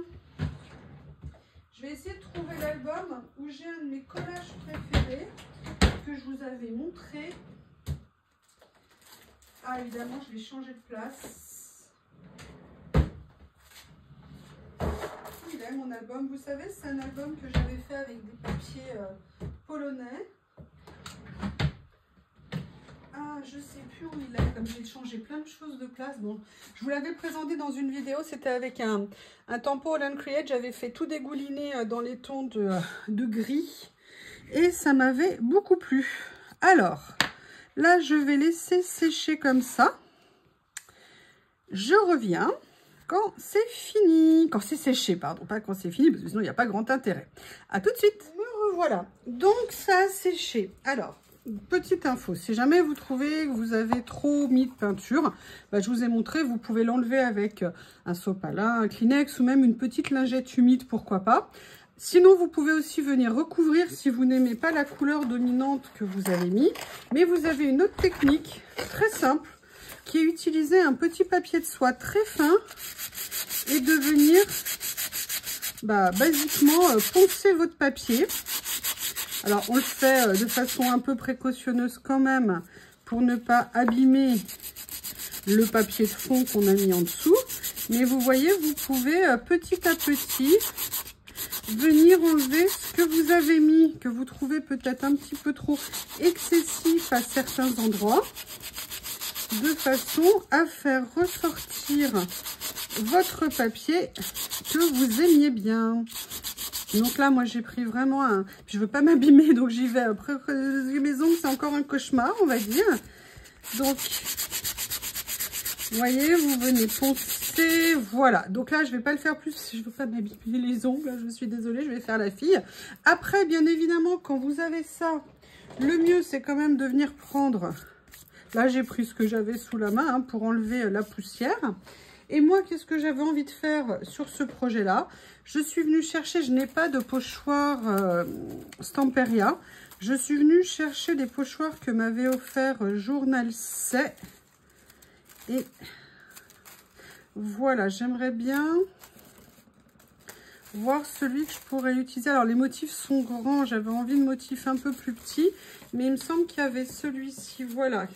Je vais essayer de trouver l'album où j'ai un de mes collages préférés que je vous avais montré. Ah, évidemment, je vais changer de place. Il est mon album. Vous savez, c'est un album que j'avais fait avec des papiers polonais. Ah, je sais plus où il est, comme j'ai changé plein de choses de place. Bon, je vous l'avais présenté dans une vidéo, c'était avec un tampon Holland Create. J'avais fait tout dégouliner dans les tons de gris. Et ça m'avait beaucoup plu. Alors, là, je vais laisser sécher comme ça. Je reviens quand c'est fini. Quand c'est séché, pardon. Pas quand c'est fini, parce que sinon, il n'y a pas grand intérêt. À tout de suite. Me revoilà. Donc, ça a séché. Alors... petite info, si jamais vous trouvez que vous avez trop mis de peinture, bah, je vous ai montré, vous pouvez l'enlever avec un sopalin, un Kleenex ou même une petite lingette humide, pourquoi pas. Sinon, vous pouvez aussi venir recouvrir si vous n'aimez pas la couleur dominante que vous avez mis. Mais vous avez une autre technique très simple qui est utiliser un petit papier de soie très fin et de venir basiquement poncer votre papier. Alors, on le fait de façon un peu précautionneuse quand même pour ne pas abîmer le papier de fond qu'on a mis en dessous. Mais vous voyez, vous pouvez petit à petit venir enlever ce que vous avez mis, que vous trouvez peut-être un petit peu trop excessif à certains endroits, de façon à faire ressortir votre papier que vous aimiez bien. Donc là, moi, j'ai pris vraiment un... Je veux pas m'abîmer, donc j'y vais. Après, mes ongles, c'est encore un cauchemar, on va dire. Donc, Vous voyez, vous venez poncer, voilà. Donc là, je ne vais pas le faire plus, je ne veux pas m'abîmer les ongles, je suis désolée, je vais faire la fille. Après, bien évidemment, quand vous avez ça, le mieux, c'est quand même de venir prendre... Là, j'ai pris ce que j'avais sous la main pour enlever la poussière. Et moi, qu'est-ce que j'avais envie de faire sur ce projet-là? Je suis venue chercher, je n'ai pas de pochoir Stamperia. Je suis venue chercher des pochoirs que m'avait offert Journal C. Et voilà, j'aimerais bien voir celui que je pourrais utiliser. Alors, les motifs sont grands. J'avais envie de motifs un peu plus petits. Mais il me semble qu'il y avait celui-ci, voilà,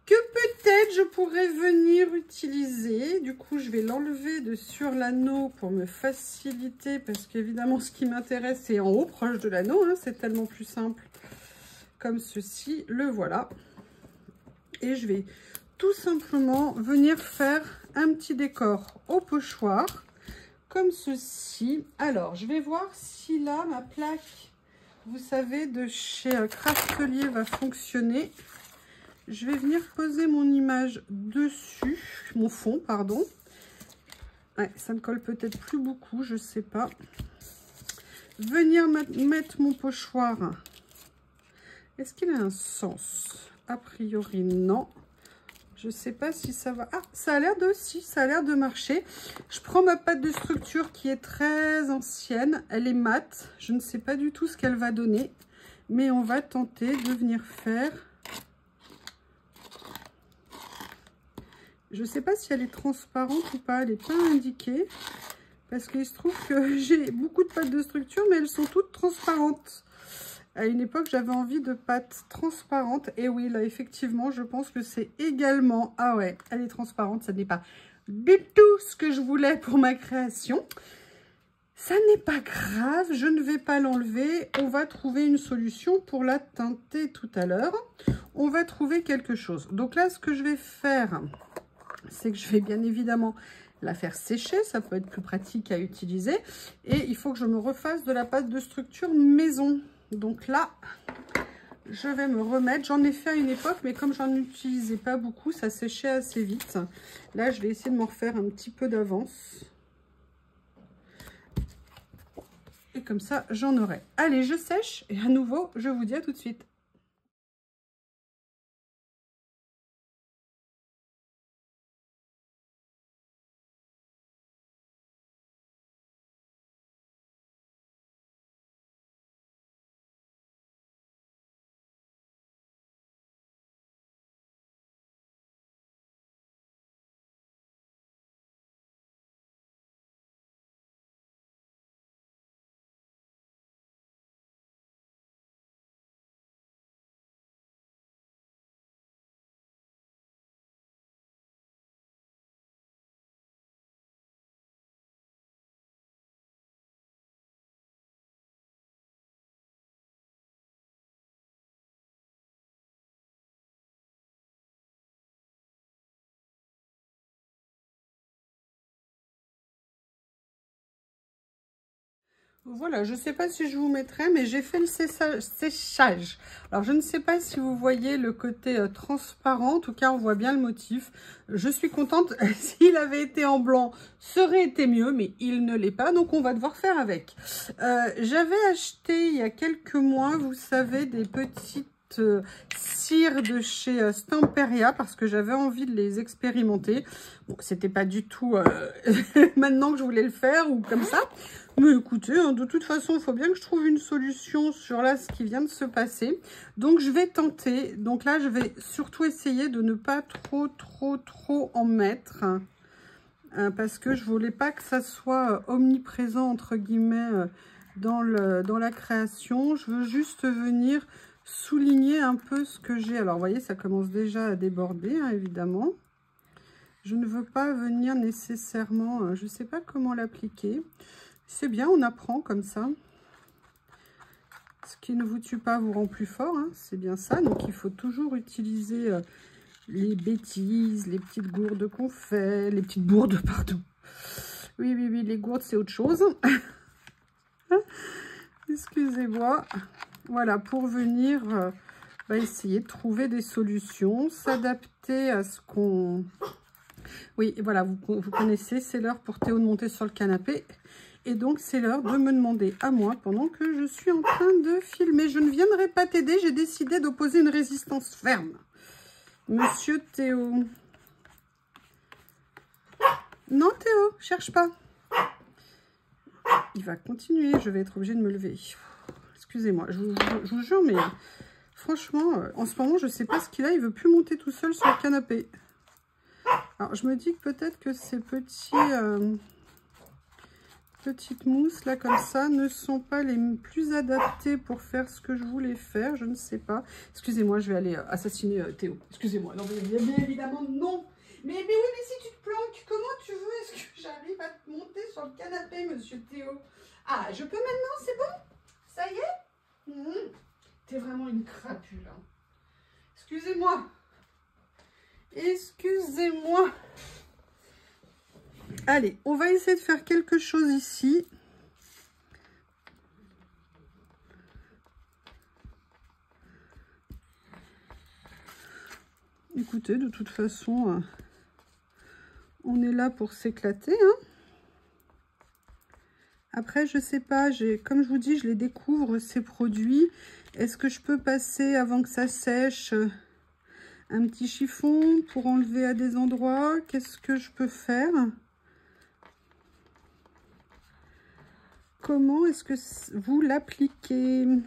que peut-être je pourrais venir utiliser. Du coup, je vais l'enlever de sur l'anneau pour me faciliter. Parce qu'évidemment, ce qui m'intéresse, c'est en haut, proche de l'anneau. C'est tellement plus simple. Comme ceci, le voilà. Et je vais... tout simplement venir faire un petit décor au pochoir comme ceci. Alors je vais voir si là ma plaque, vous savez, de chez Craftelier va fonctionner. Je vais venir poser mon image dessus, mon fond pardon. Ouais, ça ne colle peut-être plus beaucoup, je sais pas. Venir mettre mon pochoir. Est-ce qu'il a un sens? A priori non. Je sais pas si ça va... Ah, ça a l'air de... Si, ça a l'air de marcher. Je prends ma pâte de structure qui est très ancienne. Elle est mate. Je ne sais pas du tout ce qu'elle va donner. Mais on va tenter de venir faire... Je ne sais pas si elle est transparente ou pas. Elle n'est pas indiquée. Parce qu'il se trouve que j'ai beaucoup de pâtes de structure, mais elles sont toutes transparentes. À une époque, j'avais envie de pâte transparente. Et oui, là, effectivement, je pense que c'est également... Ah ouais, elle est transparente. Ça n'est pas du tout ce que je voulais pour ma création. Ça n'est pas grave. Je ne vais pas l'enlever. On va trouver une solution pour la teinter tout à l'heure. On va trouver quelque chose. Donc là, ce que je vais faire, c'est que je vais bien évidemment la faire sécher. Ça peut être plus pratique à utiliser. Et il faut que je me refasse de la pâte de structure maison. Donc là, je vais me remettre. J'en ai fait à une époque, mais comme j'en utilisais pas beaucoup, ça séchait assez vite. Là, je vais essayer de m'en refaire un petit peu d'avance. Et comme ça, j'en aurai. Allez, je sèche. Et à nouveau, je vous dis à tout de suite. Voilà, je ne sais pas si je vous mettrai, mais j'ai fait le séchage. Alors, je ne sais pas si vous voyez le côté transparent. En tout cas, on voit bien le motif. Je suis contente. S'il avait été en blanc, ça aurait été mieux, mais il ne l'est pas. Donc, on va devoir faire avec. J'avais acheté il y a quelques mois, vous savez, des petites cires de chez Stamperia parce que j'avais envie de les expérimenter. Bon, c'était pas du tout maintenant que je voulais le faire ou comme ça. Mais écoutez, de toute façon, il faut bien que je trouve une solution sur là ce qui vient de se passer. Donc, je vais tenter. Donc là, je vais surtout essayer de ne pas trop en mettre. Parce que je voulais pas que ça soit omniprésent, entre guillemets, dans la création. Je veux juste venir souligner un peu ce que j'ai. Alors, vous voyez, ça commence déjà à déborder, hein, évidemment. Je ne veux pas venir nécessairement... je ne sais pas comment l'appliquer. C'est bien, on apprend comme ça. Ce qui ne vous tue pas vous rend plus fort, hein, c'est bien ça. Donc, il faut toujours utiliser les bêtises, les petites gourdes qu'on fait, les petites bourdes, pardon. Oui, les gourdes, c'est autre chose. Excusez-moi. Voilà, pour venir essayer de trouver des solutions, s'adapter s'adapter à ce qu'on... Oui, voilà, vous connaissez, c'est l'heure pour Théo de monter sur le canapé. Et donc, c'est l'heure de me demander à moi, pendant que je suis en train de filmer. Je ne viendrai pas t'aider, j'ai décidé d'opposer une résistance ferme. Monsieur Théo. Non, Théo, cherche pas. Il va continuer, je vais être obligée de me lever. Excusez-moi, je vous jure, mais franchement, en ce moment, je ne sais pas ce qu'il a. Il ne veut plus monter tout seul sur le canapé. Alors, je me dis que peut-être que ces petites mousses, là, comme ça, ne sont pas les plus adaptées pour faire ce que je voulais faire. Je ne sais pas. Excusez-moi, je vais aller assassiner Théo. Excusez-moi. Non, mais bien évidemment, non. Mais oui, mais si tu te planques, comment tu veux? Est-ce que j'arrive à te monter sur le canapé, monsieur Théo? Ah, je peux maintenant, c'est bon? Ça y est? T'es vraiment une crapule. Hein. Excusez-moi. Excusez-moi. Allez, on va essayer de faire quelque chose ici. Écoutez, de toute façon, on est là pour s'éclater. Hein. Après, je sais pas, comme je vous dis, je les découvre, ces produits. Est-ce que je peux passer, avant que ça sèche, un petit chiffon pour enlever à des endroits? Qu'est-ce que je peux faire? Comment est-ce que vous l'appliquez? Le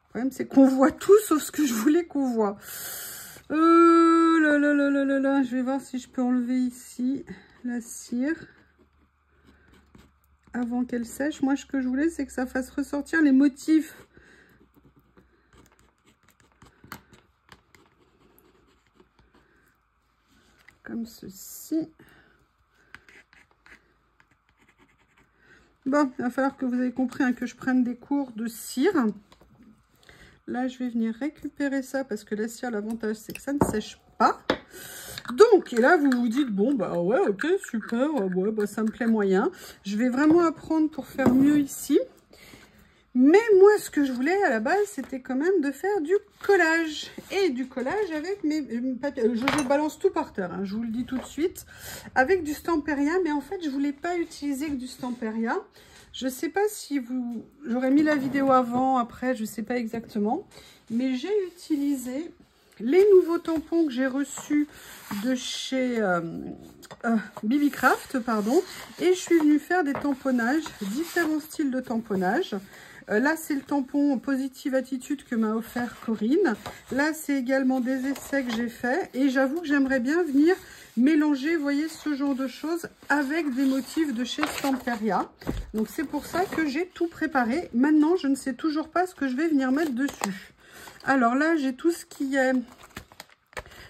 problème, c'est qu'on voit tout sauf ce que je voulais qu'on voit. Là. Je vais voir si je peux enlever ici la cire avant qu'elle sèche. Moi, ce que je voulais, c'est que ça fasse ressortir les motifs. Comme ceci. Bon, il va falloir que vous ayez compris hein, que je prenne des cours de cire. Là, je vais venir récupérer ça parce que la cire, l'avantage, c'est que ça ne sèche pas. Donc, et là, vous vous dites, bon, bah ouais, ok, super, ouais, bah ça me plaît moyen. Je vais vraiment apprendre pour faire mieux ici. Mais moi, ce que je voulais à la base, c'était quand même de faire du collage. Et du collage avec mes papiers. Je balance tout par terre, hein, je vous le dis tout de suite. Avec du Stamperia, mais en fait, je voulais pas utiliser que du Stamperia. Je sais pas si vous... J'aurais mis la vidéo avant, après, je sais pas exactement. Mais j'ai utilisé les nouveaux tampons que j'ai reçus de chez BB-Craft, pardon. Et je suis venue faire des tamponnages, différents styles de tamponnage. Là, c'est le tampon Positive Attitude que m'a offert Corinne. Là, c'est également des essais que j'ai fait. Et j'avoue que j'aimerais bien venir mélanger, vous voyez, ce genre de choses avec des motifs de chez Stamperia. Donc, c'est pour ça que j'ai tout préparé. Maintenant, je ne sais toujours pas ce que je vais venir mettre dessus. Alors là, j'ai tout ce qui est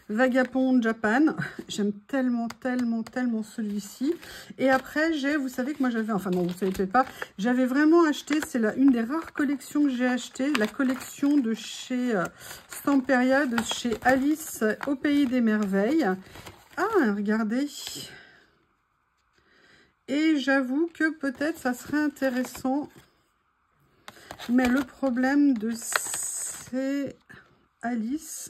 Vagabond Japan. J'aime tellement celui-ci. Et après, j'ai, vous savez que moi j'avais, enfin non, vous savez peut-être pas, j'avais vraiment acheté, c'est une des rares collections que j'ai acheté, la collection de chez Stamperia, de chez Alice au Pays des Merveilles. Ah, regardez. Et j'avoue que peut-être ça serait intéressant. Mais le problème de ces Alice,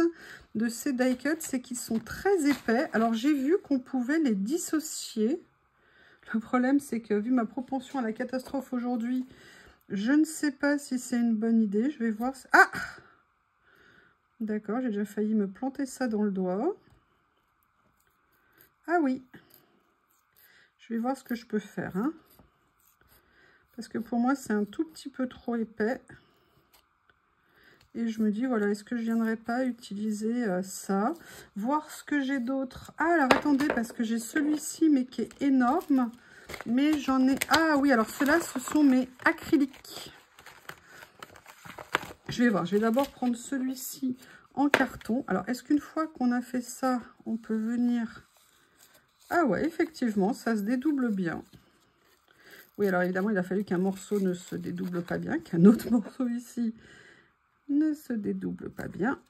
de ces die cuts, c'est qu'ils sont très épais. Alors j'ai vu qu'on pouvait les dissocier. Le problème, c'est que vu ma propension à la catastrophe aujourd'hui, je ne sais pas si c'est une bonne idée. Je vais voir. Ah, d'accord, j'ai déjà failli me planter ça dans le doigt. Ah oui, je vais voir ce que je peux faire, hein. Parce que pour moi, c'est un tout petit peu trop épais. Et je me dis, voilà, est-ce que je viendrai pas utiliser ça? Voir ce que j'ai d'autre. Ah, alors attendez, parce que j'ai celui-ci, mais qui est énorme. Mais j'en ai... Ah oui, alors ceux-là, ce sont mes acryliques. Je vais voir, je vais d'abord prendre celui-ci en carton. Alors, est-ce qu'une fois qu'on a fait ça, on peut venir... Ah ouais, effectivement, ça se dédouble bien. Oui, alors évidemment, il a fallu qu'un morceau ne se dédouble pas bien, qu'un autre morceau ici ne se dédouble pas bien.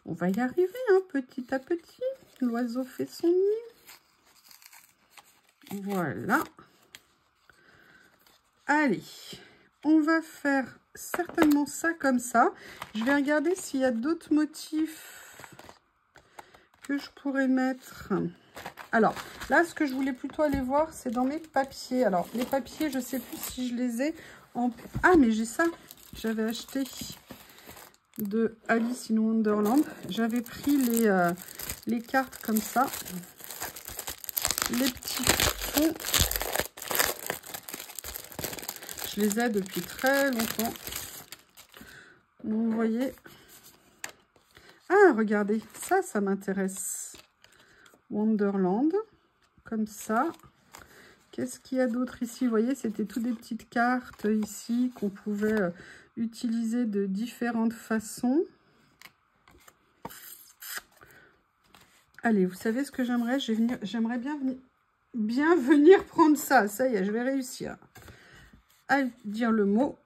On va y arriver, hein, petit à petit. L'oiseau fait son nid. Voilà. Allez, on va faire certainement ça comme ça. Je vais regarder s'il y a d'autres motifs que je pourrais mettre. Alors, là, ce que je voulais plutôt aller voir, c'est dans mes papiers. Alors, les papiers, je ne sais plus si je les ai en... Ah, mais j'ai ça. J'avais acheté de Alice in Wonderland. J'avais pris les cartes comme ça. Les petits fonds. Je les ai depuis très longtemps. Donc, vous voyez. Ah, regardez. Ça m'intéresse. Wonderland. Comme ça. Qu'est-ce qu'il y a d'autre ici? Vous voyez, c'était toutes des petites cartes ici qu'on pouvait utiliser de différentes façons. Allez, vous savez ce que j'aimerais? J'aimerais bien venir prendre ça. Ça y est, je vais réussir à dire le mot.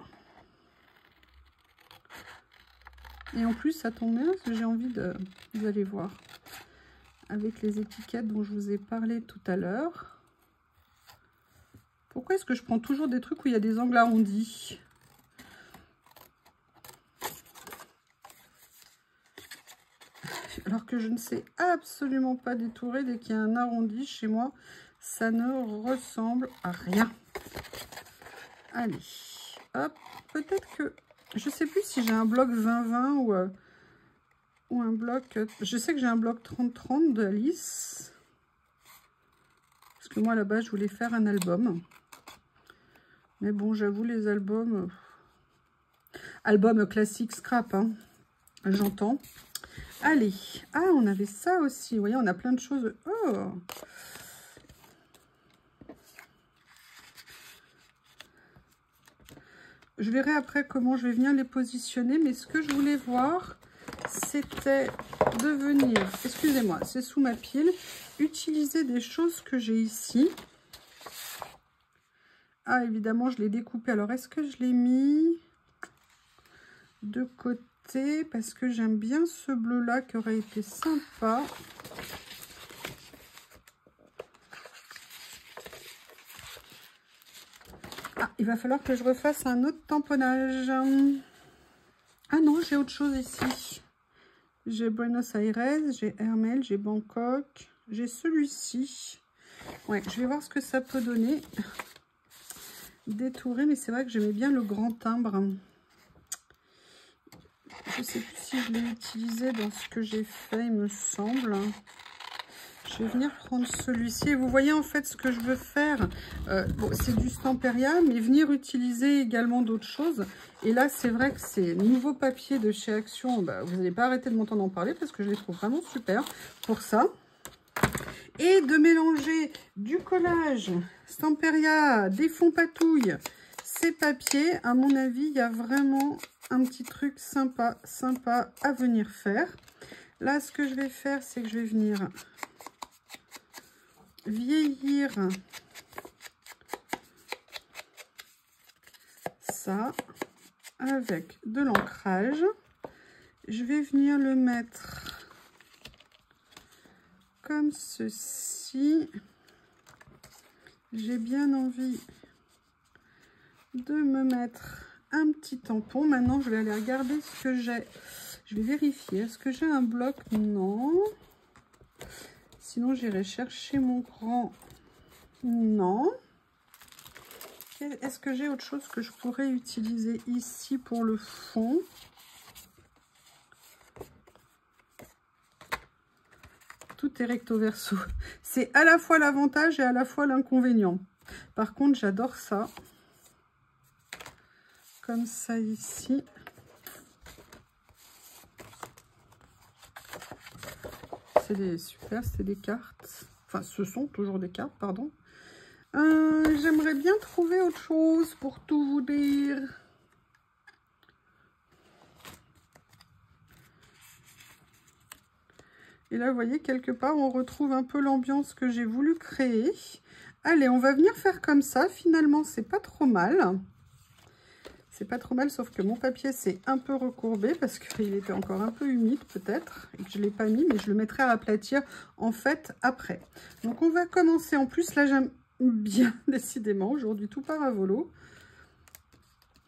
Et en plus, ça tombe bien parce que j'ai envie de... Vous allez voir. Avec les étiquettes dont je vous ai parlé tout à l'heure. Pourquoi est-ce que je prends toujours des trucs où il y a des angles arrondis? Alors que je ne sais absolument pas détourer. Dès qu'il y a un arrondi chez moi, ça ne ressemble à rien. Allez, hop. Peut-être que... Je ne sais plus si j'ai un bloc 20-20 ou un bloc... Je sais que j'ai un bloc 30-30 de Alice. Parce que moi, à la base, je voulais faire un album. Mais bon, j'avoue, les albums... Album classique scrap, hein. J'entends. Allez. Ah, on avait ça aussi. Vous voyez, on a plein de choses. Oh! Je verrai après comment je vais venir les positionner. Mais ce que je voulais voir, c'était de venir... Excusez-moi, c'est sous ma pile. Utiliser des choses que j'ai ici. Ah, évidemment, je l'ai découpé. Alors, est-ce que je l'ai mis de côté? Parce que j'aime bien ce bleu-là qui aurait été sympa. Ah, il va falloir que je refasse un autre tamponnage. Ah non, j'ai autre chose ici. J'ai Buenos Aires, j'ai Hermel, j'ai Bangkok. J'ai celui-ci. Ouais, je vais voir ce que ça peut donner. Détourer, mais c'est vrai que j'aimais bien le grand timbre. Je ne sais plus si je l'ai utilisé dans ce que j'ai fait, il me semble. Je vais venir prendre celui-ci. Et vous voyez en fait ce que je veux faire. Bon, c'est du Stamperia, mais venir utiliser également d'autres choses. Et là, c'est vrai que ces nouveaux papiers de chez Action, bah, vous n'allez pas arrêter de m'entendre en parler parce que je les trouve vraiment super pour ça. Et de mélanger du collage Stamperia, des fonds patouilles, ces papiers, à mon avis, il y a vraiment un petit truc sympa à venir faire. Là, ce que je vais faire, c'est que je vais venir vieillir ça avec de l'ancrage. Je vais venir le mettre comme ceci. J'ai bien envie de me mettre un petit tampon. Maintenant, je vais aller regarder ce que j'ai. Je vais vérifier. Est-ce que j'ai un bloc? Non. Sinon, j'irai chercher mon grand. Non. Est-ce que j'ai autre chose que je pourrais utiliser ici pour le fond? Tout est recto verso. C'est à la fois l'avantage et à la fois l'inconvénient. Par contre, j'adore ça. Comme ça ici. C'est super, c'est des cartes. Enfin, ce sont toujours des cartes, pardon. J'aimerais bien trouver autre chose pour tout vous dire. Et là, vous voyez, quelque part, on retrouve un peu l'ambiance que j'ai voulu créer. Allez, on va venir faire comme ça. Finalement, c'est pas trop mal. C'est pas trop mal, sauf que mon papier s'est un peu recourbé parce qu'il était encore un peu humide peut-être et que je ne l'ai pas mis, mais je le mettrai à aplatir en fait après. Donc on va commencer. En plus, là, j'aime bien décidément. Aujourd'hui, tout part à volo.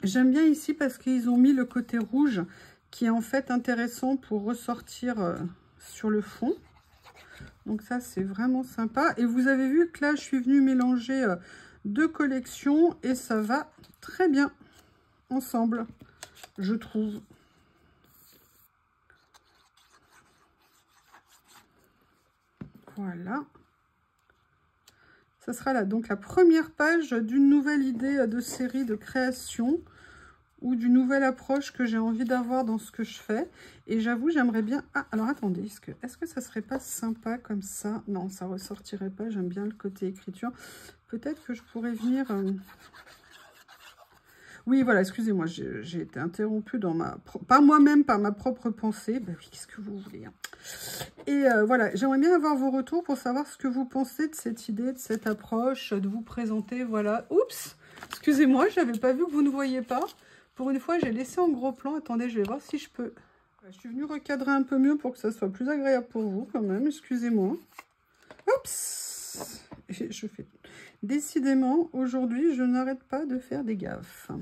J'aime bien ici parce qu'ils ont mis le côté rouge qui est en fait intéressant pour ressortir sur le fond. Donc ça, c'est vraiment sympa. Et vous avez vu que là, je suis venue mélanger deux collections et ça va très bien ensemble, je trouve. Voilà. Ça sera là donc la première page d'une nouvelle idée de série de création ou d'une nouvelle approche que j'ai envie d'avoir dans ce que je fais. Et j'avoue, j'aimerais bien... Ah, alors attendez, est-ce que ça serait pas sympa comme ça? Non, ça ressortirait pas. J'aime bien le côté écriture. Peut-être que je pourrais venir... Oui, voilà, excusez-moi, j'ai été interrompue dans par moi-même, par ma propre pensée. Ben oui, qu'est-ce que vous voulez, hein. Et voilà, j'aimerais bien avoir vos retours pour savoir ce que vous pensez de cette idée, de cette approche, de vous présenter, voilà. Oups, excusez-moi, je n'avais pas vu que vous ne voyez pas. Pour une fois, j'ai laissé en gros plan. Attendez, je vais voir si je peux... Je suis venue recadrer un peu mieux pour que ça soit plus agréable pour vous, quand même, excusez-moi. Oups, je fais... Décidément, aujourd'hui, je n'arrête pas de faire des gaffes.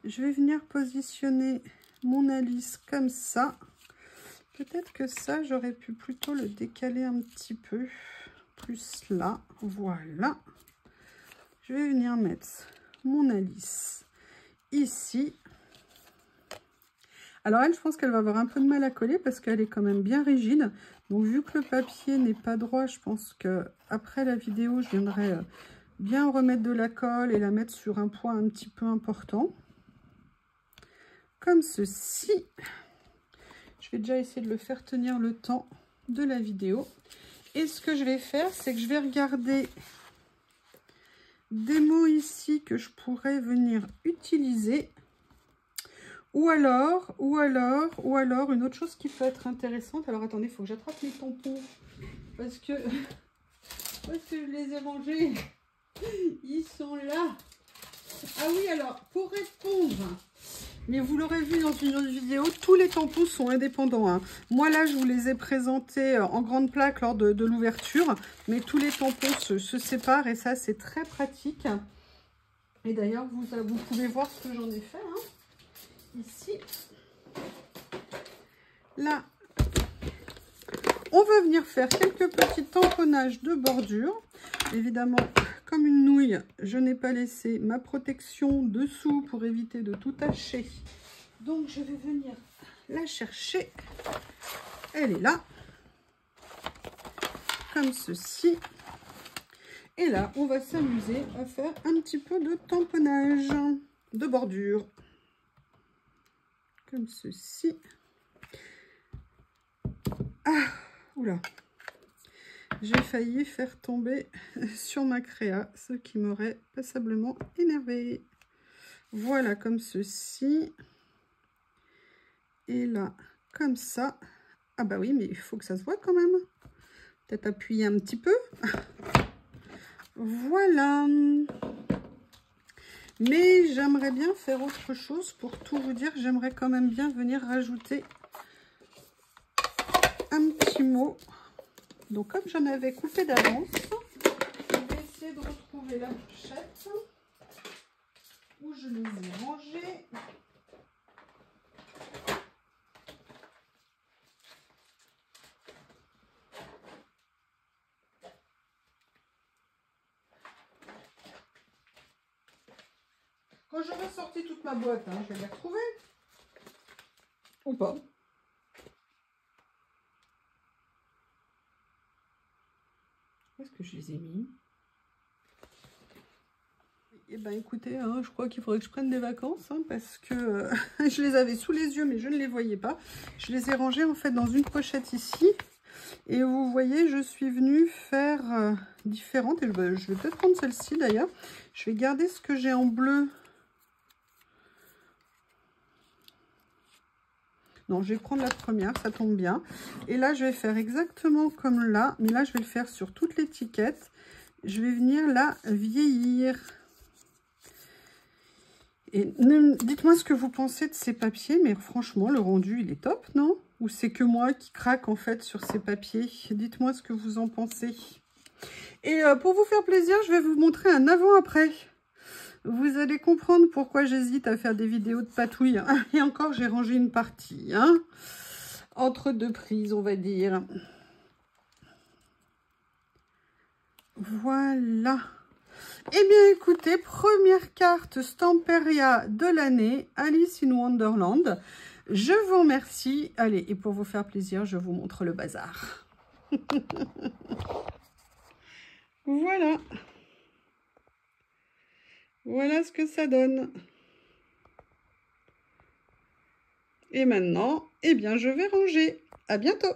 Je vais venir positionner mon Alice comme ça. Peut-être que ça, j'aurais pu plutôt le décaler un petit peu. Plus là, voilà. Je vais venir mettre mon Alice ici. Alors elle, je pense qu'elle va avoir un peu de mal à coller parce qu'elle est quand même bien rigide. Donc vu que le papier n'est pas droit, je pense que après la vidéo, je viendrai bien remettre de la colle et la mettre sur un point un petit peu important. Comme ceci. Je vais déjà essayer de le faire tenir le temps de la vidéo. Et ce que je vais faire, c'est que je vais regarder des mots ici que je pourrais venir utiliser. Ou alors, une autre chose qui peut être intéressante. Alors, attendez, il faut que j'attrape mes tampons. Parce que je les ai rangés. Ils sont là. Ah oui, alors, pour répondre... Mais vous l'aurez vu dans une autre vidéo, tous les tampons sont indépendants, hein. Moi, là, je vous les ai présentés en grande plaque lors de l'ouverture. Mais tous les tampons se séparent et ça, c'est très pratique. Et d'ailleurs, vous pouvez voir ce que j'en ai fait, hein. Ici, là, on va venir faire quelques petits tamponnages de bordure. Évidemment, comme une nouille, je n'ai pas laissé ma protection dessous pour éviter de tout tacher. Donc, je vais venir la chercher. Elle est là, comme ceci. Et là, on va s'amuser à faire un petit peu de tamponnage de bordure. Comme ceci. Ah, oula. J'ai failli faire tomber sur ma créa, ce qui m'aurait passablement énervé. Voilà, comme ceci. Et là, comme ça. Ah bah oui, mais il faut que ça se voit quand même. Peut-être appuyer un petit peu. Voilà. Mais j'aimerais bien faire autre chose. Pour tout vous dire, j'aimerais quand même bien venir rajouter un petit mot. Donc, comme j'en avais coupé d'avance, je vais essayer de retrouver la pochette où je les ai rangées. Quand j'aurai sorti toute ma boîte, hein, je vais les retrouver. Ou pas. Où est-ce que je les ai mis? Eh ben écoutez, hein, je crois qu'il faudrait que je prenne des vacances, hein, parce que je les avais sous les yeux, mais je ne les voyais pas. Je les ai rangés en fait dans une pochette ici. Et vous voyez, je suis venue faire différentes. Et je vais peut-être prendre celle-ci d'ailleurs. Je vais garder ce que j'ai en bleu. Non, je vais prendre la première, ça tombe bien. Et là, je vais faire exactement comme là. Mais là, je vais le faire sur toute l'étiquette. Je vais venir la vieillir. Et dites-moi ce que vous pensez de ces papiers. Mais franchement, le rendu, il est top, non? Ou c'est que moi qui craque, en fait, sur ces papiers? Dites-moi ce que vous en pensez. Et pour vous faire plaisir, je vais vous montrer un avant-après. Vous allez comprendre pourquoi j'hésite à faire des vidéos de patouille. Et encore, j'ai rangé une partie, hein, entre deux prises, on va dire. Voilà. Eh bien, écoutez, première carte Stamperia de l'année, Alice in Wonderland. Je vous remercie. Allez, et pour vous faire plaisir, je vous montre le bazar. Voilà. Voilà ce que ça donne. Et maintenant, eh bien, je vais ranger. À bientôt.